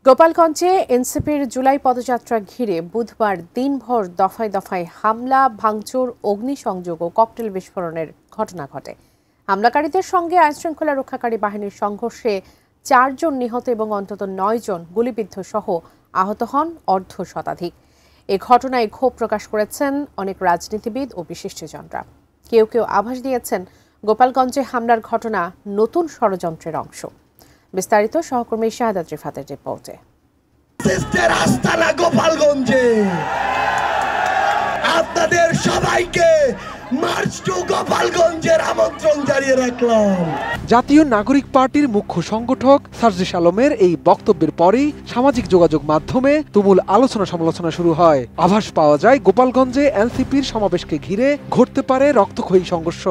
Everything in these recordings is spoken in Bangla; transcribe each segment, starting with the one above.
গোপালগঞ্জে এনসিপির জুলাই পদযাত্রা ঘিরে বুধবার দিনভর দফায় দফায় হামলা, ভাঙচুর, অগ্নিসংযোগ ও ককটেল বিস্ফোরণের ঘটনা ঘটে। হামলাকারীদের সঙ্গে আইনশৃঙ্খলা রক্ষাকারী বাহিনীর সংঘর্ষে 4 জন নিহত এবং অন্তত 9 জন গুলিবিদ্ধ সহ আহত হন অর্ধ শতাধিক। এ ঘটনায় ক্ষোভ প্রকাশ করেছেন অনেক রাজনীতিবিদ ও বিশিষ্টজনরা। কেউ কেউ আভাস দিয়েছেন গোপালগঞ্জে হামলার ঘটনা নতুন ষড়যন্ত্রের অংশ। বিস্তারিত সহকর্মী শাহাদাত রিফাতের রিপোর্টে। গোপালগঞ্জে আপনাদের সবাইকে মার্চ টু গোপালগঞ্জের আমন্ত্রণ জানিয়ে রাখলাম। জাতীয় নাগরিক পার্টির মুখ্য সংগঠক সার্জিস আলমের এই বক্তব্যের পরেই সামাজিক যোগাযোগ মাধ্যমে তুমুল আলোচনা সমালোচনা শুরু হয়। আভাস পাওয়া যায় গোপালগঞ্জে এনসিপির সমাবেশকে ঘিরে ঘটতে পারে রক্তক্ষয়ী সংঘর্ষ।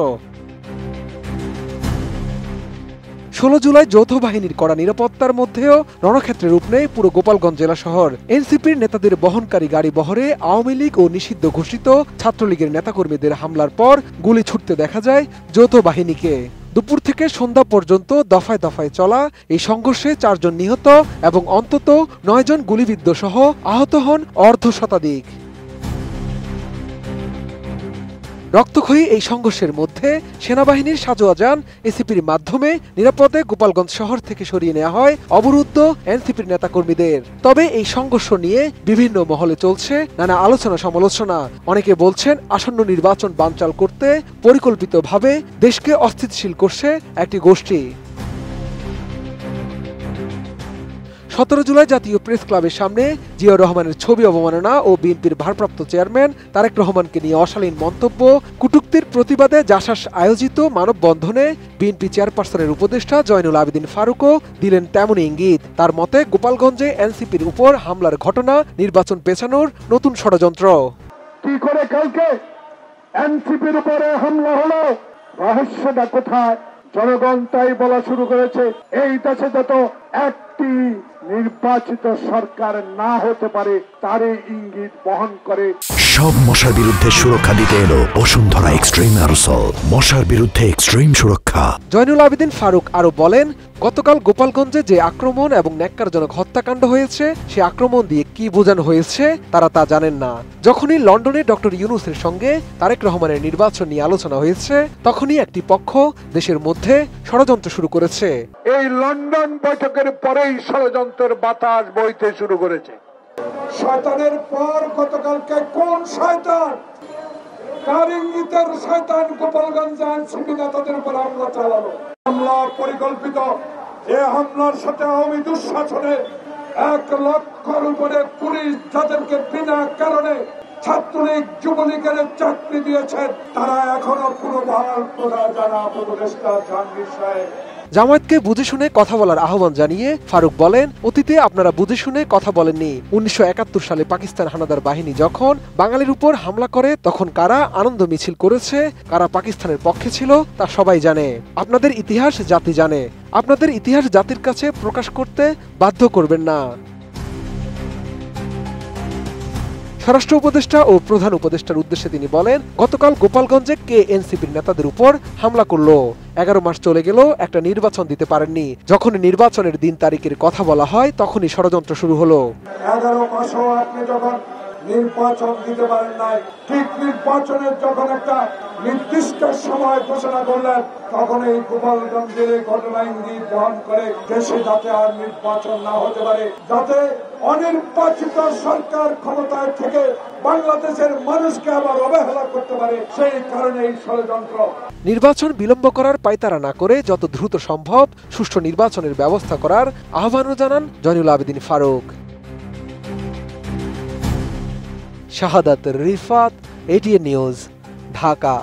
16 জুলাই যৌথ বাহিনীর কড়া নিরাপত্তার মধ্যেও রণক্ষেত্রে রূপ নেয় পুরো গোপালগঞ্জ জেলা শহর। এনসিপির নেতাদের বহনকারী গাড়ি বহরে আওয়ামী লীগ ও নিষিদ্ধ ঘোষিত ছাত্রলীগের নেতাকর্মীদের হামলার পর গুলি ছুটতে দেখা যায় যৌথ বাহিনীকে। দুপুর থেকে সন্ধ্যা পর্যন্ত দফায় দফায় চলা এই সংঘর্ষে 4 জন নিহত এবং অন্তত 9 জন গুলিবিদ্ধ সহ আহত হন অর্ধ শতাধিক। রক্তক্ষয়ী এই সংঘর্ষের মধ্যে সেনাবাহিনীর সাজোয়া যান এসিপির মাধ্যমে নিরাপদে গোপালগঞ্জ শহর থেকে সরিয়ে নেওয়া হয় অবরুদ্ধ এনসিপির নেতাকর্মীদের। তবে এই সংঘর্ষ নিয়ে বিভিন্ন মহলে চলছে নানা আলোচনা সমালোচনা। অনেকে বলছেন আসন্ন নির্বাচন বানচাল করতে পরিকল্পিতভাবে দেশকে অস্থিতিশীল করছে একটি গোষ্ঠী। 17 জুলাই জাতীয় প্রেস ক্লাবের সামনে জিয়াউর রহমানের ছবি অবমাননা ও বিএনপির ভারপ্রাপ্ত চেয়ারম্যান তারেক রহমানকে নিয়ে অশালীন মন্তব্য, কটূক্তির প্রতিবাদে জাসাস আয়োজিত মানববন্ধনে বিএনপি চেয়ারপারসনের উপদেষ্টা জয়নুল আবেদিন ফারুকও দিলেন তেমনই ইঙ্গিত। তার মতে গোপালগঞ্জে এনসিপির উপর হামলার ঘটনা নির্বাচন পেছানোর নতুন ষড়যন্ত্র। কি করে কালকে এনসিপির উপরে হামলা হলো, রহস্যটা কোথায়? জনগণ তাই বলা শুরু করেছে এই দেশে যত একটি নির্বাচিত সরকার না হতে পারে তারই ইঙ্গিত বহন করে। সব মশার বিরুদ্ধে সুরক্ষা দিতে এলো বসুন্ধরা এক্সট্রিম অ্যারোসল, মশার বিরুদ্ধে এক্সট্রিম সুরক্ষা। জয়নুল আবেদিন ফারুক আরো বলেন, গতকাল গোপালগঞ্জে যে আক্রমণ এবং ন্যাক্কারজনক হত্যাকাণ্ড হয়েছে সে আক্রমণ দিয়ে কি বোঝানো হয়েছে তারা তা জানেন না। যখনই লন্ডনে ডক্টর ইউনূসের সঙ্গে তারেক রহমানের নির্বাচন নিয়ে আলোচনা হয়েছে তখনই একটি পক্ষ দেশের মধ্যে ষড়যন্ত্র শুরু করেছে। এই লন্ডন বৈঠকের পরেই ষড়যন্ত্রের বাতাস বইতে শুরু করেছে। শয়তানের পর গতকালকে কোন শয়তান, কার ইঙ্গিতের শয়তান গোপালগঞ্জে এনসিপি নেতাদের উপর হামলা চালালো? হামলা পরিকল্পিত। এ হামলার সাথে আওয়ামী দুঃশাসনে 1 লক্ষের উপরে পুলিশ যাদেরকে বিনা কারণে ছাত্রলীগ যুবলীগের চাকরি দিয়েছেন তারা এখনো পুনর্বহাল করা জানা উপদেষ্টা জাহাঙ্গীর সাহেব। জামায়াতকে বুঝে শুনে কথা বলার আহ্বান জানিয়ে ফারুক বলেন, অতীতে আপনারা বুঝে শুনে কথা বলেননি। 1971 সালে পাকিস্তান হানাদার বাহিনী যখন বাঙালির উপর হামলা করে তখন কারা আনন্দ মিছিল করেছে, কারা পাকিস্তানের পক্ষে ছিল তা সবাই জানে। আপনাদের ইতিহাস জাতি জানে। আপনাদের ইতিহাস জাতির কাছে প্রকাশ করতে বাধ্য করবেন না। স্বরাষ্ট্র উপদেষ্টা ও প্রধান উপদেষ্টার উদ্দেশ্যে তিনি বলেন, গতকাল গোপালগঞ্জে কে এনসিপির নেতাদের উপর হামলা করলো? 11 মাস চলে গেল, একটা নির্বাচন দিতে পারেননি। যখন নির্বাচনের দিন তারিখের কথা বলা হয় তখনই ষড়যন্ত্র শুরু হলো। 11 মাসও আপনি যখন নির্বাচন দিতে পারেন নাই, ঠিক নির্বাচনের যখন একটা নির্দিষ্ট সময় ঘোষণা করলেন তখন এই গোপালগঞ্জের ঘটনা ইঙ্গিত বহন করে দেশে যাতে আর নির্বাচন না হতে পারে, যাতে অনির্বাচিত সরকার ক্ষমতায় থেকে বাংলাদেশের মানুষকে আবার অবহেলা করতে পারে, সেই কারণে এই ষড়যন্ত্র। নির্বাচন বিলম্ব করার পায়তারা না করে যত দ্রুত সম্ভব সুষ্ঠু নির্বাচনের ব্যবস্থা করার আহ্বানও জানান জয়নুল আবেদিন ফারুক। শাহাদাত রিফাত, এটিএন নিউজ, ঢাকা।